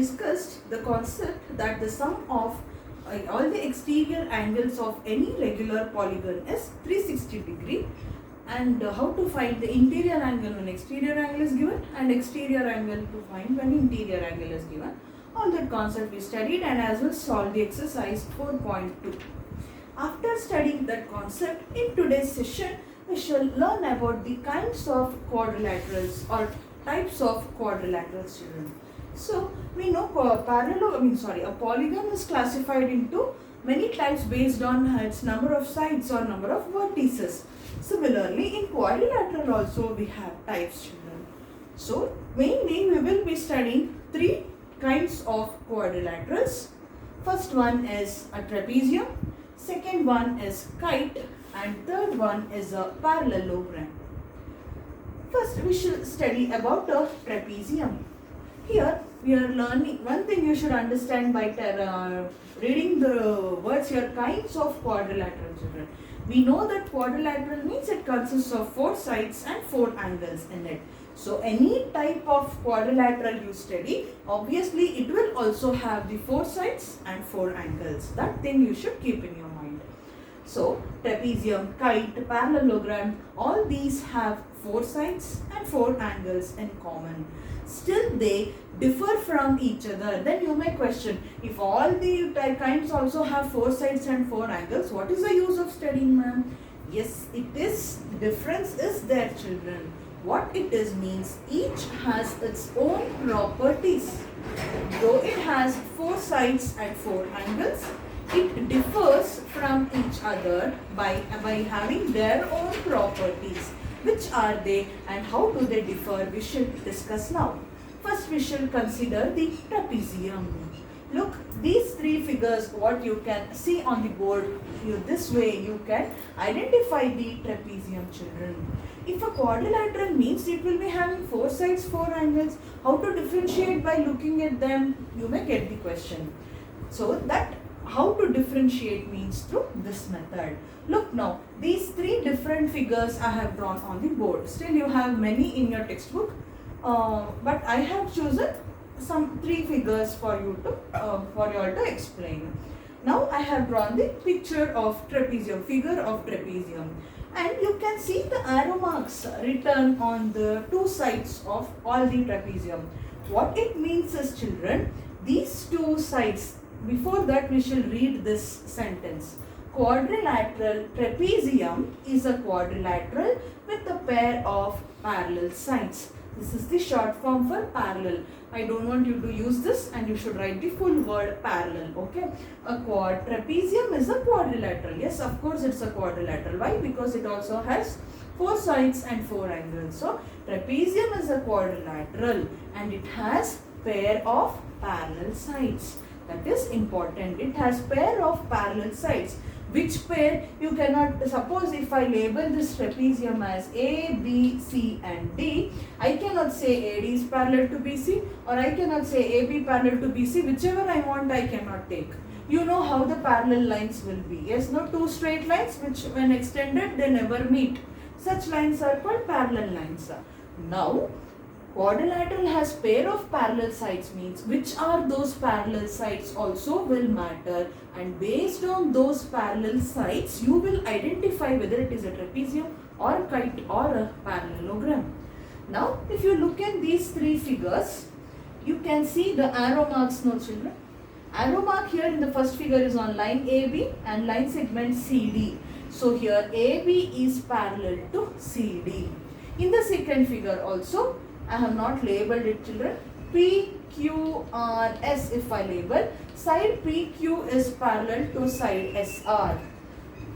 discussed the concept that the sum of all the exterior angles of any regular polygon is 360 degree, and how to find the interior angle when exterior angle is given and exterior angle to find when interior angle is given. All that concept we studied and as well solved the exercise 4.2. After studying that concept, in today's session we shall learn about the kinds of quadrilaterals or types of quadrilaterals, children. So we know a polygon is classified into many types based on its number of sides or number of vertices. Similarly, in quadrilateral also we have types, children. So mainly we will be studying three kinds of quadrilaterals. First one is a trapezium, second one is kite, and third one is a parallelogram. First we shall study about a trapezium. Here we are learning one thing you should understand by reading the words here, kinds of quadrilateral, children. We know that quadrilateral means it consists of 4 sides and 4 angles in it. So any type of quadrilateral you study, obviously it will also have the 4 sides and 4 angles. That thing you should keep in your mind. So trapezium, kite, parallelogram, all these have 4 sides and 4 angles in common. Still they differ from each other. Then you may question, if all the kinds also have 4 sides and 4 angles, what is the use of studying, ma'am? Yes, it is. Difference is there, children. What it is means each has its own properties. Though it has 4 sides and 4 angles, it differs from each other by having their own properties. Which are they and how do they differ? We shall discuss now. First we shall consider the trapezium. Look, these 3 figures what you can see on the board, this way you can identify the trapezium, children. If a quadrilateral means it will be having 4 sides, 4 angles, how to differentiate by looking at them? You may get the question. So that how to differentiate means through this method. Look now, these 3 different figures I have drawn on the board. Still you have many in your textbook, but I have chosen some 3 figures for you to explain. Now I have drawn the picture of trapezium, figure of trapezium, and you can see the arrow marks written on the 2 sides of all the trapezium. What it means is, children, these 2 sides. Before that we shall read this sentence. Quadrilateral trapezium is a quadrilateral with a pair of parallel sides. This is the short form for parallel. I don't want you to use this and you should write the full word parallel. Okay. Trapezium is a quadrilateral. Yes, of course it's a quadrilateral. Why? Because it also has 4 sides and 4 angles. So trapezium is a quadrilateral and it has pair of parallel sides. That is important. It has pair of parallel sides. Which pair? You cannot, suppose if I label this trapezium as A, B, C and D, I cannot say AD is parallel to BC or I cannot say AB parallel to BC. Whichever I want I cannot take. You know how the parallel lines will be. Yes, no, 2 straight lines which when extended they never meet. Such lines are called parallel lines. Now, quadrilateral has pair of parallel sides means which are those parallel sides also will matter, and based on those parallel sides you will identify whether it is a trapezium or a kite or a parallelogram. Now if you look at these 3 figures, you can see the arrow marks, no children. Arrow mark here in the first figure is on line AB and line segment CD. So here AB is parallel to CD. In the second figure also, I have not labeled it, children. P, Q, R, S if I label. Side PQ is parallel to side SR.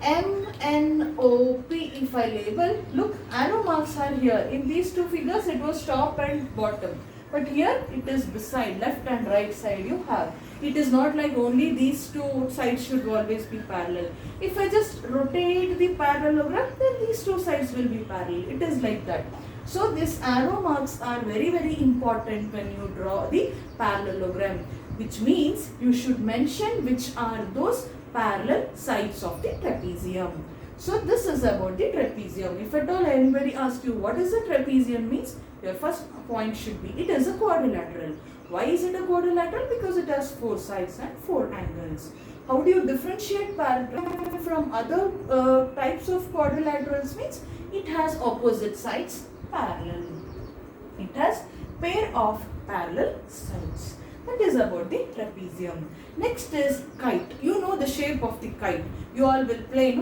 M, N, O, P if I label. Look, arrow marks are here. In these 2 figures it was top and bottom. But here it is beside, left and right side you have. It is not like only these 2 sides should always be parallel. If I just rotate the parallelogram, then these 2 sides will be parallel. It is like that. So these arrow marks are very, very important when you draw the parallelogram, which means you should mention which are those parallel sides of the trapezium. So this is about the trapezium. If at all anybody asks you what is a trapezium means, your first point should be it is a quadrilateral. Why is it a quadrilateral? Because it has 4 sides and 4 angles. How do you differentiate parallel from other types of quadrilaterals? Means it has opposite sides parallel. It has pair of parallel sides. That is about the trapezium. Next is kite. You know the shape of the kite. You all will play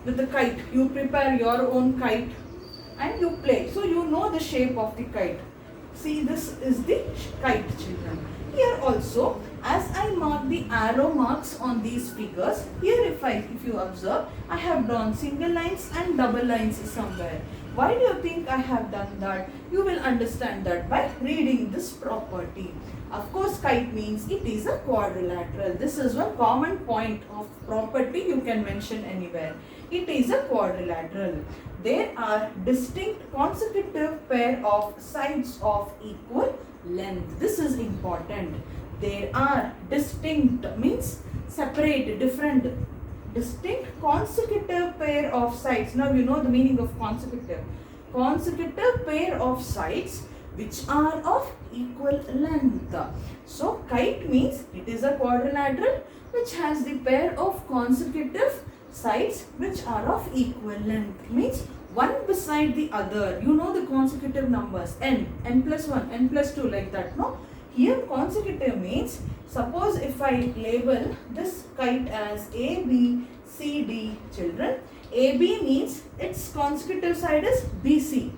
with the kite. You prepare your own kite and you play. So you know the shape of the kite. See, this is the kite, children. Here also, as I mark the arrow marks on these figures, here if you observe, I have drawn single lines and double lines somewhere. Why do you think I have done that? You will understand that by reading this property. Of course, kite means it is a quadrilateral. This is one common point of property you can mention anywhere. It is a quadrilateral. There are distinct consecutive pair of sides of equal length. This is important. There are distinct means separate, different, distinct consecutive pair of sides. Now you know the meaning of consecutive. Consecutive pair of sides which are of equal length. So kite means it is a quadrilateral which has the pair of consecutive sides which are of equal length. Means one beside the other. You know the consecutive numbers n plus 1, n plus 2, like that, no? Here consecutive means, suppose if I label this kite as A, B, C, D, children. AB means its consecutive side is BC.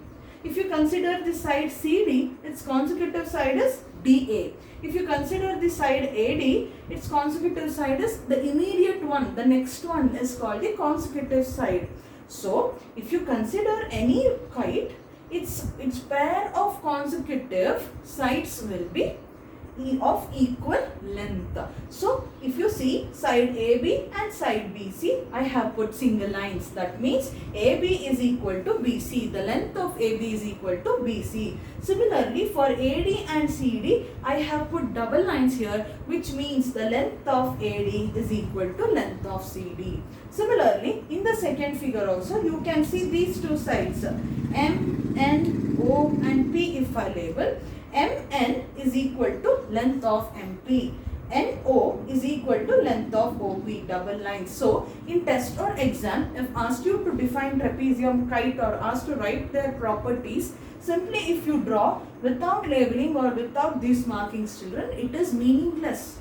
If you consider the side CD, its consecutive side is DA. If you consider the side AD, its consecutive side is the immediate one, the next one is called the consecutive side. So, if you consider any kite, its pair of consecutive sides will be of equal length. So, if you see side AB and side BC, I have put single lines. That means AB is equal to BC. The length of AB is equal to BC. Similarly, for AD and CD, I have put double lines here, which means the length of AD is equal to length of CD. Similarly, in the second figure also, you can see these two sides, M, N, O and P if I label. MN is equal to length of MP. NO is equal to length of OP, double lines. So, in test or exam, if asked you to define trapezium, kite or asked to write their properties, simply if you draw without labeling or without these markings, children, it is meaningless.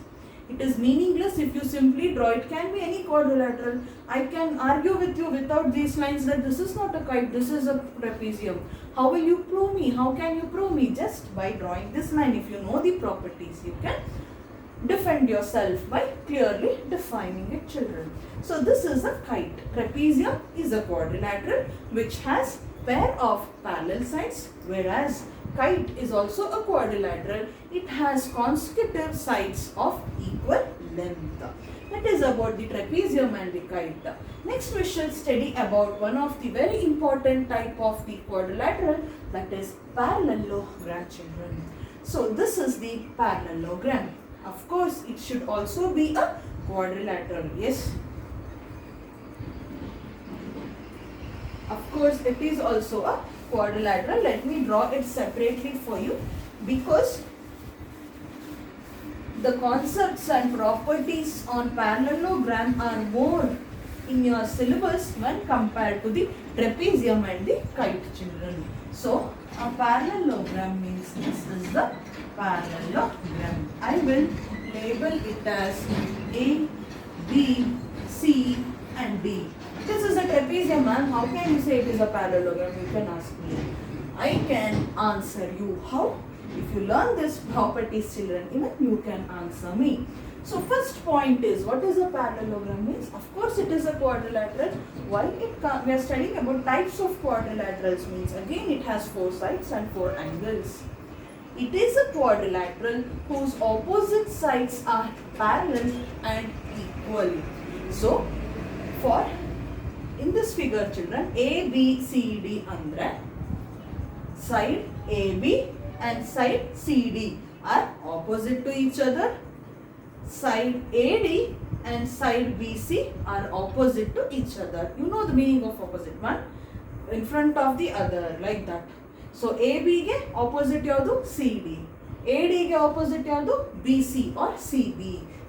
It is meaningless if you simply draw. It can be any quadrilateral. I can argue with you without these lines that this is not a kite, this is a trapezium. How will you prove me? How can you prove me? Just by drawing this line. If you know the properties, you can defend yourself by clearly defining it, children. So this is a kite. Trapezium is a quadrilateral which has pair of parallel sides, whereas kite is also a quadrilateral. It has consecutive sides of equal length. That is about the trapezium and the kite. Next we shall study about one of the very important type of the quadrilateral, that is parallelogram, children. So this is the parallelogram. Of course, it should also be a quadrilateral. Yes. Of course, it is also a quadrilateral. Let me draw it separately for you, because the concepts and properties on parallelogram are more in your syllabus when compared to the trapezium and the kite, children. So, a parallelogram means this is the parallelogram. I will label it as A, B, C and D. This is a trapezium, man. How can you say it is a parallelogram? You can ask me. I can answer you. How? If you learn this properties, children, even you can answer me. So first point is, what is a parallelogram means? Of course, it is a quadrilateral. Why? We are studying about types of quadrilaterals means, again, it has 4 sides and 4 angles. It is a quadrilateral whose opposite sides are parallel and equal. So, for in this figure, children, A, B, C, D andre side AB and side CD are opposite to each other. Side AD and side BC are opposite to each other. You know the meaning of opposite, one in front of the other, like that. So AB ge opposite yadu CD, AD ಗೆ opposite ಯಾವುದು? BC or CB.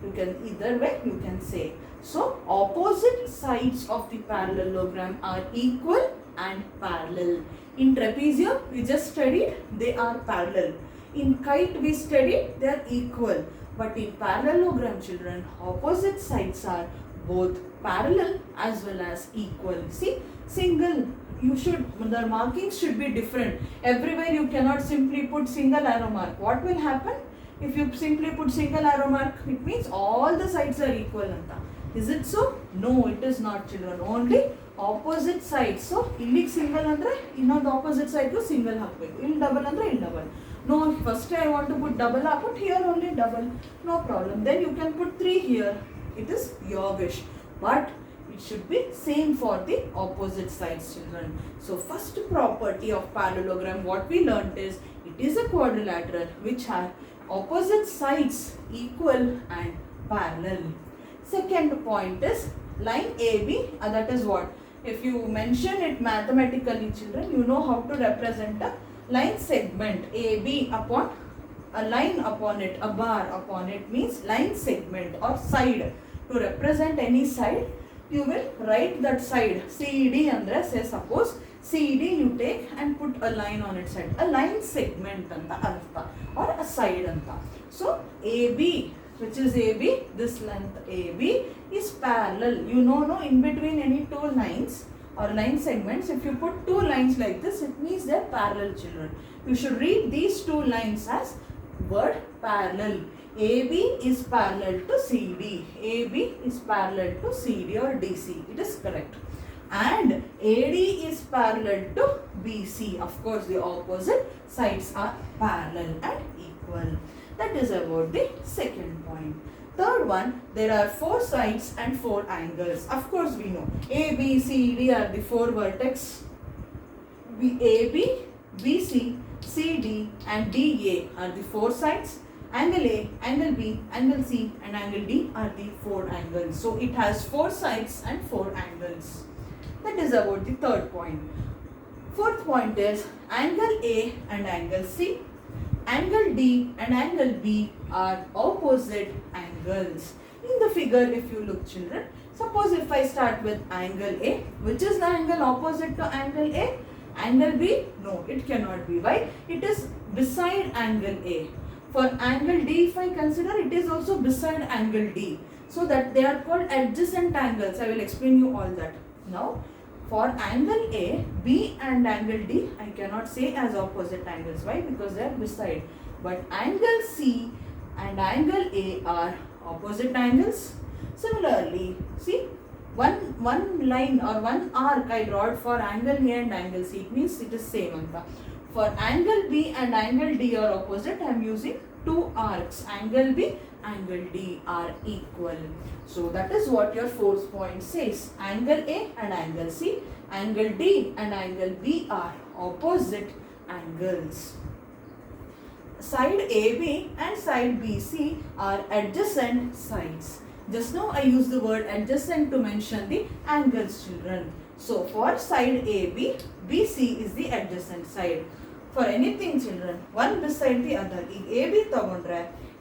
You can either way you can say. So opposite sides of the parallelogram are equal and parallel. In trapezium we just studied they are parallel. In kite we studied they are equal. But in parallelogram, children, opposite sides are both parallel as well as equal. See, single, the markings should be different. Everywhere you cannot simply put single arrow mark. What will happen? If you simply put single arrow mark, it means all the sides are equal. Is it so? No, it is not, children. Only opposite sides. So, illik single andre, innondu opposite side go single hakbeku. Ill double andre ill double. No, first I want to put double, I put here only double. No problem. Then you can put 3 here. It is your wish. But it should be same for the opposite sides, children. So first property of parallelogram what we learnt is it is a quadrilateral which have opposite sides equal and parallel. Second point is line AB, that is what? If you mention it mathematically, children, you know how to represent a line segment AB upon a line upon it, a bar upon it means line segment or side. To represent any side, you will write that side. CD andre say suppose CD you take and put a line on its side. A line segment anta artha or a side anta. So AB, which is AB, this length AB is parallel. You know no in between any two lines or line segments, if you put two lines like this, it means they are parallel, children. You should read these two lines as word parallel. AB is parallel to CD. AB is parallel to CD or DC. It is correct. And AD is parallel to BC. Of course, the opposite sides are parallel and equal. That is about the second point. Third one, there are 4 sides and 4 angles. Of course, we know A, B, C, D are the 4 vertex. AB, BC, CD and DA are the 4 sides. Angle A, angle B, angle C and angle D are the 4 angles. So it has 4 sides and 4 angles. That is about the third point. Fourth point is angle A and angle C. Angle D and angle B are opposite angles. In the figure, if you look, children, suppose if I start with angle A, which is the angle opposite to angle A? Angle B? No, it cannot be. Why? It is beside angle A. For angle D, if I consider, it is also beside angle D. So that they are called adjacent angles. I will explain you all that. Now, for angle A, B and angle D, I cannot say as opposite angles. Why? Because they are beside. But angle C and angle A are opposite angles. Similarly, see, one line or one arc I draw for angle A and angle C. It means it is same. For angle B and angle D are opposite, I am using 2 arcs. Angle B, angle D are equal. So that is what your fourth point says. Angle A and angle C, angle D and angle B are opposite angles. Side AB and side BC are adjacent sides. Just now I used the word adjacent to mention the angles, children. So for side AB, BC is the adjacent side. For anything, children, one beside the other. If AB ತಗೊಂಡ್ರೆ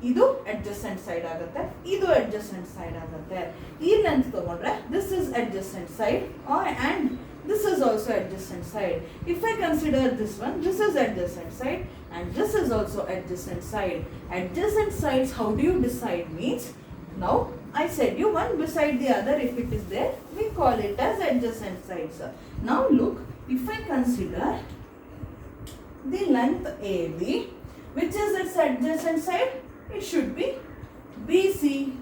ಇದು adjacent side ಆಗುತ್ತೆ, ಇದು adjacent side ಆಗುತ್ತೆ. ಈ length ತಗೊಂಡ್ರೆ this is adjacent side and this is also adjacent side. If I consider this one, this is adjacent side and this is also adjacent side. Adjacent sides, how do you decide? Means now I said you one beside the other, if it is there, we call it as adjacent sides. Now look, if I consider the length AB, which is its adjacent side, it should be BC.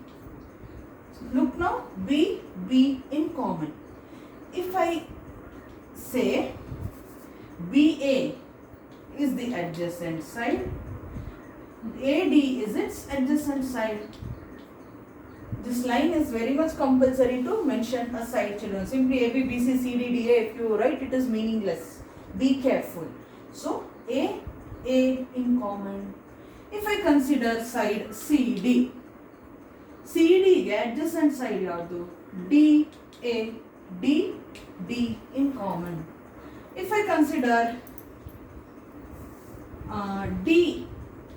Look now, B in common. If I say BA is the adjacent side, AD is its adjacent side. This line is very much compulsory to mention a side, children. Simply AB, BC, CD, DA, if you write, it is meaningless. Be careful. So A in common. If I consider side CD, CD ಗೆ adjacent side ಯಾವುದು? DA, D in common. If I consider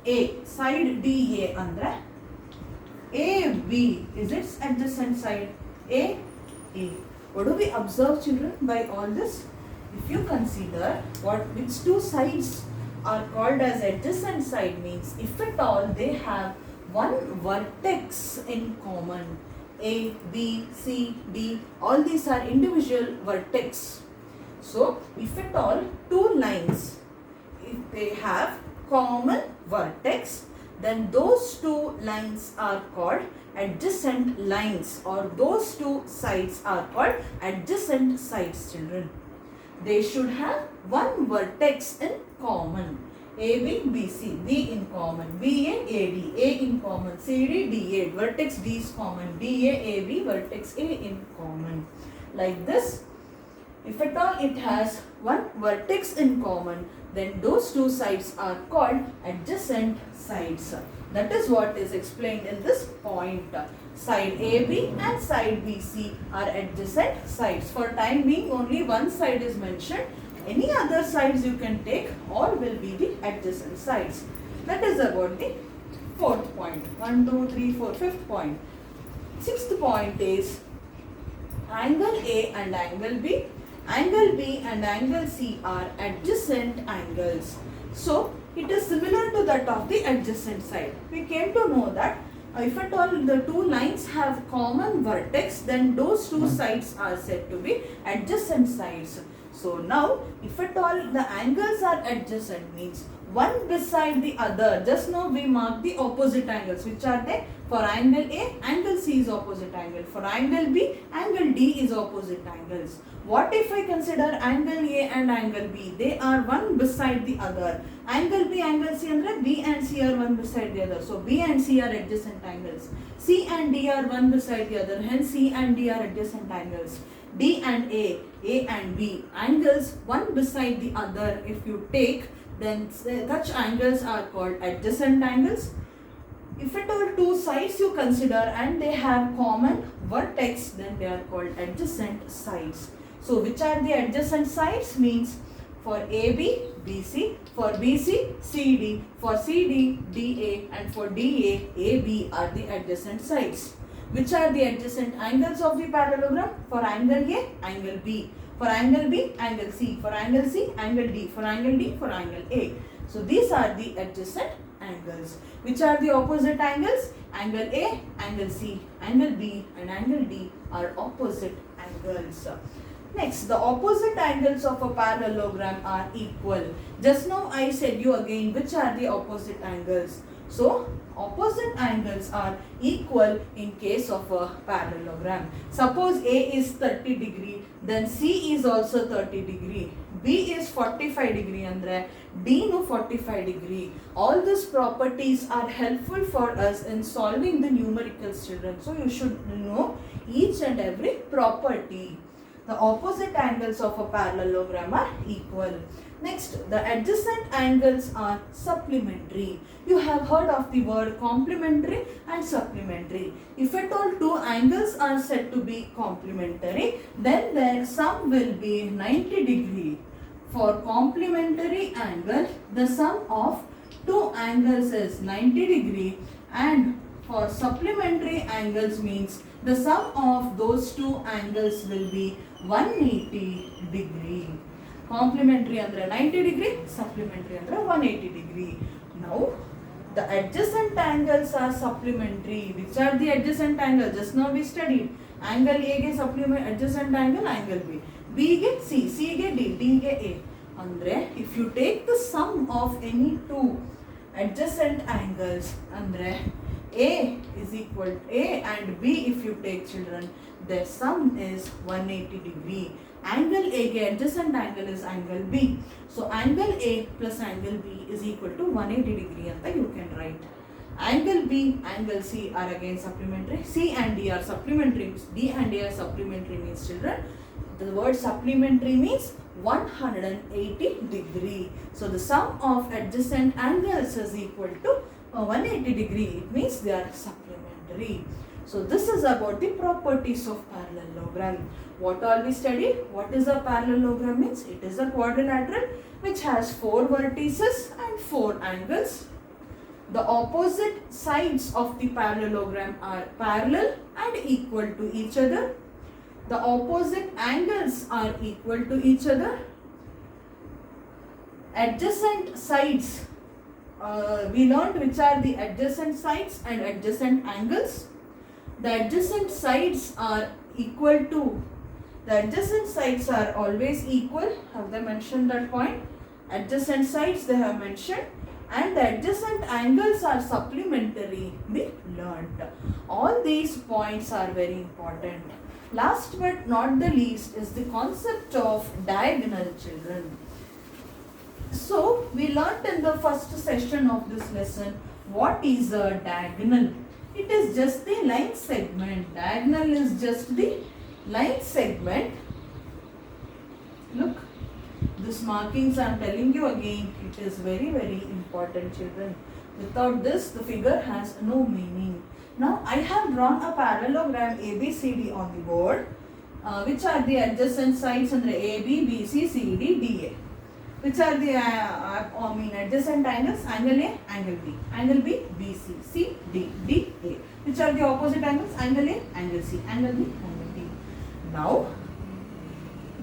A, side DA andre AB is its adjacent side. A. What do we observe, children, by all this? If you consider which two sides are called as adjacent side means if at all they have one vertex in common. A, B, C, D, all these are individual vertex. So if at all two lines, if they have common vertex, then those two lines are called adjacent lines, or those two sides are called adjacent sides, children. They should have one vertex in common. AB, BC, B in common, BA, AD, A in common, CD, DA, vertex D is common, DA, AB, vertex A in common. Like this, if at all it has one vertex in common, then those two sides are called adjacent sides. That is what is explained in this point. Side AB and side BC are adjacent sides. For time being, only one side is mentioned. Any other sides you can take, all will be the adjacent sides. That is about the fourth point. 1, 2, 3, 4, fifth point. Sixth point is angle A and angle B. Angle B and angle C are adjacent angles. So, it is similar to that of the adjacent side. We came to know that if at all the two lines have common vertex, then those two sides are said to be adjacent sides. So, now if at all the angles are adjacent means one beside the other. Just now we mark the opposite angles. Which are they? For angle A, angle C is opposite angle. For angle B, angle D is opposite angles. What if I consider angle A and angle B? They are one beside the other. Angle B, angle C andre B and C are one beside the other. So B and C are adjacent angles. C and D are one beside the other. Hence C and D are adjacent angles. D and A and B, angles one beside the other. If you take, then such angles are called adjacent angles. If at all two sides you consider and they have common vertex, then they are called adjacent sides. So which are the adjacent sides means for AB, BC, for BC, CD, for CD, DA, and for DA, AB are the adjacent sides. Which are the adjacent angles of the parallelogram? For angle A, angle B. For angle B, angle C. For angle C, angle D. For angle D, for angle A. So these are the adjacent angles. Which are the opposite angles? Angle A, angle C, angle B, and angle D are opposite angles. Next, the opposite angles of a parallelogram are equal. Just now I said you again which are the opposite angles. So, opposite angles are equal in case of a parallelogram. Suppose A is 30 degree, then C is also 30 degree. B is 45 degree andre D no 45 degree. All these properties are helpful for us in solving the numericals, children. So, you should know each and every property. The opposite angles of a parallelogram are equal. Next, the adjacent angles are supplementary. You have heard of the word complementary and supplementary. If at all two angles are said to be complementary, then their sum will be 90 degree. For complementary angle, the sum of two angles is 90 degree, and for supplementary angles means the sum of those two angles will be 180 degree. Complementary andre 90 degree, supplementary andre 180 degree. Now, the adjacent angles are supplementary. Which are the adjacent angles? Just now we studied. Angle A ge supplement adjacent angle, angle B. B ge C, C ge D, D ge A. Andre, if you take the sum of any two adjacent angles, andre A is equal to A and B, if you take, children, their sum is 180 degree. Angle A ke adjacent angle is angle B. So angle A plus angle B is equal to 180 degree anta you can write. Angle B, angle C are again supplementary. C and D are supplementary. D and A are supplementary means, children, the word supplementary means 180 degree. So the sum of adjacent angles is equal to 180 degree. It means they are supplementary. So this is about the properties of parallelogram. What all we studied? What is a parallelogram means? It is a quadrilateral which has 4 vertices and 4 angles. The opposite sides of the parallelogram are parallel and equal to each other. The opposite angles are equal to each other. Adjacent sides, we learned which are the adjacent sides and adjacent angles. The adjacent sides are equal to, the adjacent sides are always equal. Have they mentioned that point? Adjacent sides they have mentioned, and the adjacent angles are supplementary, we learnt. All these points are very important. Last but not the least is the concept of diagonal, children. So, we learnt in the first session of this lesson what is a diagonal. It is just the line segment. Diagonal is just the line segment. Look, this markings I am telling you again, it is very important, children. Without this, the figure has no meaning. Now, I have drawn a parallelogram ABCD on the board, which are the adjacent sides under AB, BC, CD, DA. Which are the adjacent angles? Angle A, angle B. Angle B, BC, C, D, D, A. Which are the opposite angles? Angle A, angle C, angle B, angle D. Now,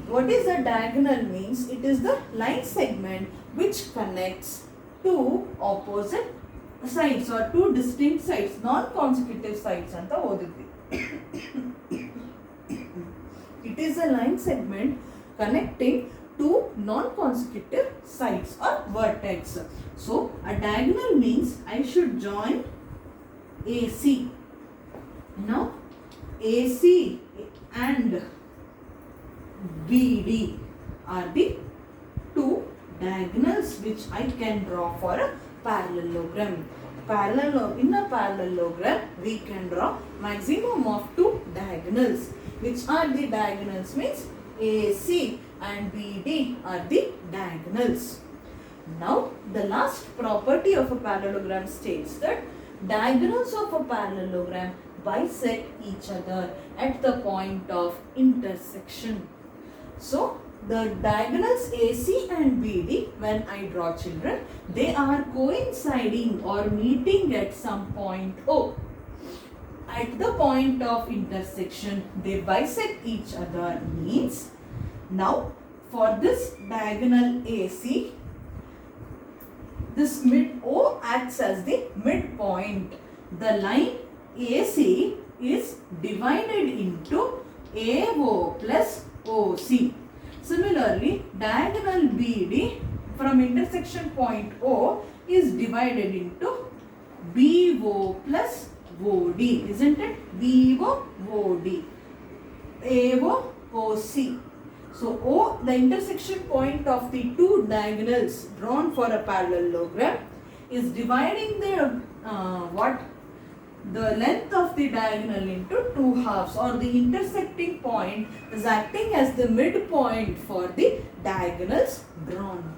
what is a diagonal means? It is the line segment which connects two opposite sides or two distinct sides, non-consecutive sides anta odidvi. It is a line segment connecting two non-consecutive sides or vertex. So, a diagonal means I should join AC. Now, AC and BD are the two diagonals which I can draw for a parallelogram. In a parallelogram, we can draw maximum of two diagonals. Which are the diagonals means AC and BD are the diagonals. Now, the last property of a parallelogram states that diagonals of a parallelogram bisect each other at the point of intersection. So, the diagonals AC and BD, when I draw, children, they are coinciding or meeting at some point O. At the point of intersection, they bisect each other means, now for this diagonal AC, this mid O acts as the midpoint. The line AC is divided into AO plus OC. Similarly, diagonal BD from intersection point O is divided into BO plus OD, isn't it? BO, OD, AO, OC. So, the intersection point of the two diagonals drawn for a parallelogram is dividing the the length of the diagonal into two halves, or the intersecting point is acting as the midpoint for the diagonals drawn.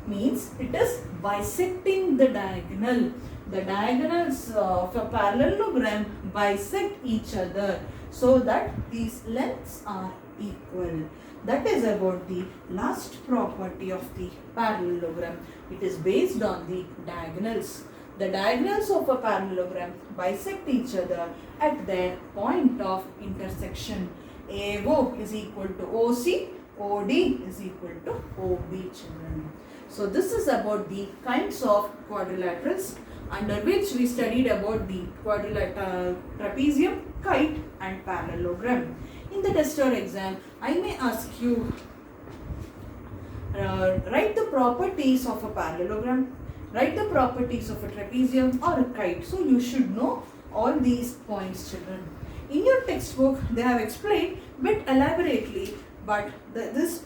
Means it is bisecting the diagonal. The diagonals of a parallelogram bisect each other so that these lengths are equal. That is about the last property of the parallelogram. It is based on the diagonals. The diagonals of a parallelogram bisect each other at their point of intersection. AO is equal to OC, OD is equal to OB, children. So, this is about the kinds of quadrilaterals under which we studied about the trapezium, kite and parallelogram. In the test or exam, I may ask you, write the properties of a parallelogram, write the properties of a trapezium or a kite. So, you should know all these points, children. In your textbook, they have explained bit elaborately, but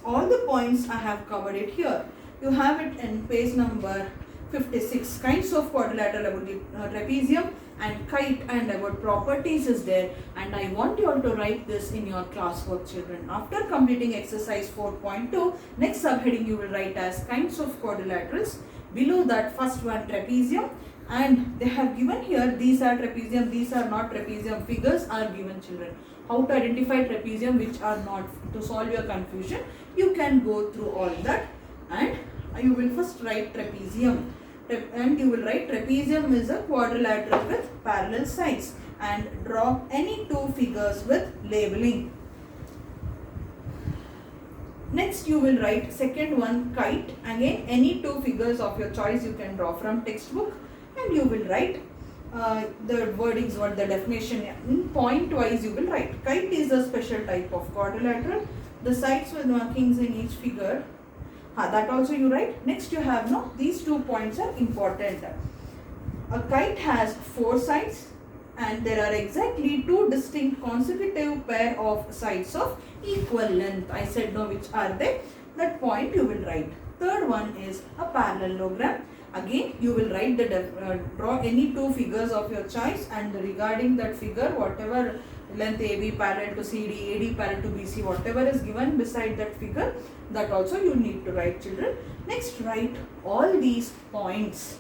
all the points I have covered it here. You have it in page number 56. Kinds of quadrilateral about the trapezium and kite and about properties is there, and I want you all to write this in your classwork, children. After completing exercise 4.2, next subheading you will write as kinds of quadrilaterals. Below that, first one trapezium, and they have given here these are trapezium, these are not trapezium. Figures are given, children. How to identify trapezium which are not, to solve your confusion, you can go through all that, and you will first write trapezium. and you will write trapezium is a quadrilateral with parallel sides, and draw any two figures with labeling. Next you will write second one, kite. Again any two figures of your choice you can draw from textbook, and you will write the wordings or the definition in point wise. You will write kite is a special type of quadrilateral. The sides with markings in each figure. That also you write. Next you have now these 2 points are important. A kite has 4 sides and there are exactly 2 distinct consecutive pair of sides of equal length. I said no, which are they? That point you will write. Third one is a parallelogram. Again you will write the draw any 2 figures of your choice, and regarding that figure whatever length AB parallel to CD, AD parallel to BC, whatever is given beside that figure, that also you need to write, children. Next write all these points.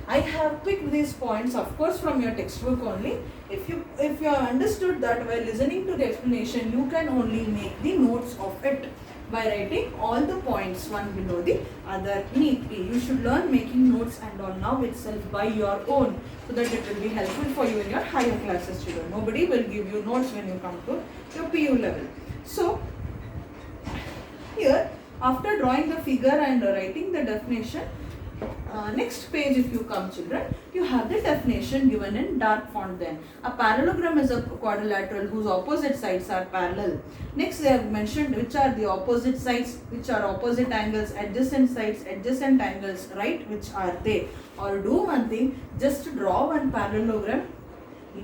I have picked these points of course from your textbook only. If you have understood that while listening to the explanation, you can only make the notes of it by writing all the points one below the other neatly. You should learn making notes and all now itself by your own, so that it will be helpful for you in your higher classes, children. Nobody will give you notes when you come to your PU level. So here after drawing the figure and writing the definition, next page if you come, children, you have the definition given in dark font. Then a parallelogram is a quadrilateral whose opposite sides are parallel. Next they have mentioned which are the opposite sides, which are opposite angles, adjacent sides, adjacent angles, right, which are they. Or do one thing, just draw one parallelogram,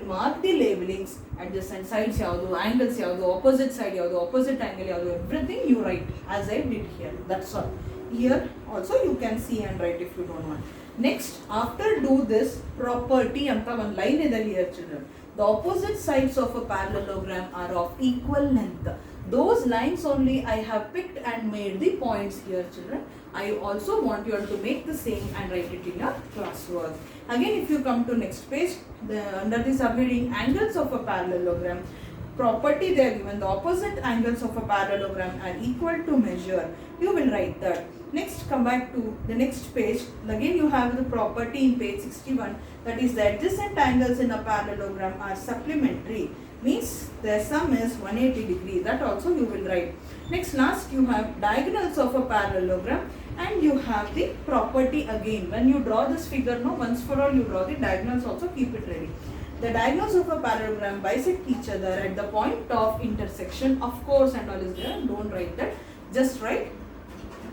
mark the labelings, adjacent sides yavadu, angles yavadu, opposite side yavadu, opposite angle yavadu, everything you write as I did here. That's all. Here also you can see and write if you don't want. Next, after do this property anta one line is here, children. The opposite sides of a parallelogram are of equal length. Those lines only I have picked and made the points here, children. I also want you all to make the same and write it in your classwork. Again, if you come to next page, under the subheading angles of a parallelogram, property they are given. The opposite angles of a parallelogram are equal to measure. You will write that. Next, come back to the next page. Again you have the property in page 61, that is the adjacent angles in a parallelogram are supplementary, means their sum is 180 degree. That also you will write. Next, last you have diagonals of a parallelogram, and you have the property again. When you draw this figure, no, once for all you draw the diagonals also, keep it ready. The diagonals of a parallelogram bisect each other at the point of intersection. Of course and all is there, don't write that, just write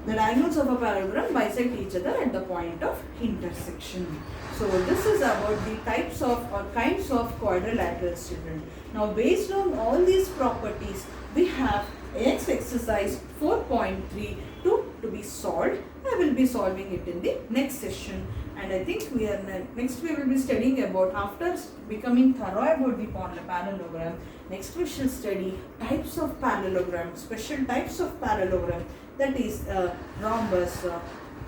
the diagonals of a parallelogram bisect each other at the point of intersection. So this is about the types of or kinds of quadrilaterals, children. Now based on all these properties, we have next exercise 4.3 to be solved. I will be solving it in the next session, and I think we will be studying about, after becoming thorough about the parallelogram, next we shall study types of parallelogram, special types of parallelogram, that is rhombus,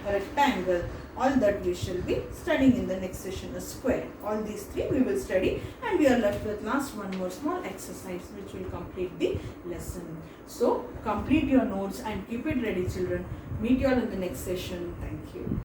rectangle, all that we shall be studying in the next session. A square, all these 3 we will study, and we are left with last one more small exercise which will complete the lesson. So complete your notes and keep it ready, children. Meet you all in the next session. Thank you.